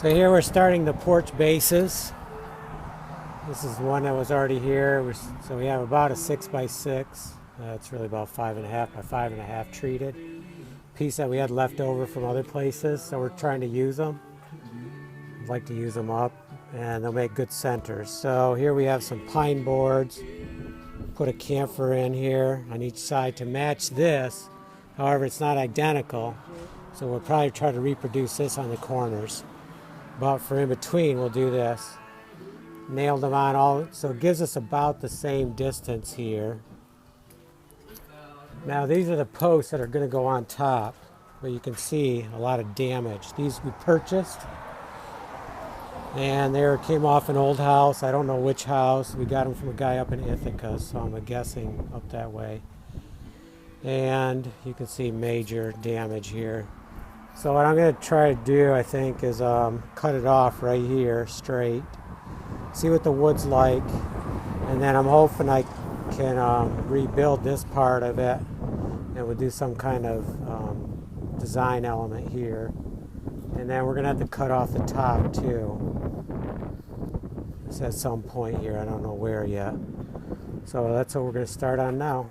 So here we're starting the porch bases. This is one that was already here. So we have about a 6x6. It's really about 5.5 by 5.5 treated piece that we had left over from other places. So we're trying to use them. I'd like to use them up, and they'll make good centers. So here we have some pine boards. Put a camphor in here on each side to match this. However, it's not identical, so we'll probably try to reproduce this on the corners. But for in between, we'll do this. Nailed them on all, so it gives us about the same distance here. Now these are the posts that are going to go on top, but you can see a lot of damage. These we purchased, and they came off an old house. I don't know which house. We got them from a guy up in Ithaca, so I'm guessing up that way. And you can see major damage here. So what I'm going to try to do, I think, is cut it off right here straight. See what the wood's like, and then I'm hoping I can rebuild this part of it, and we'll do some kind of design element here. And then we're going to have to cut off the top too. It's at some point here, I don't know where yet. So that's what we're going to start on now.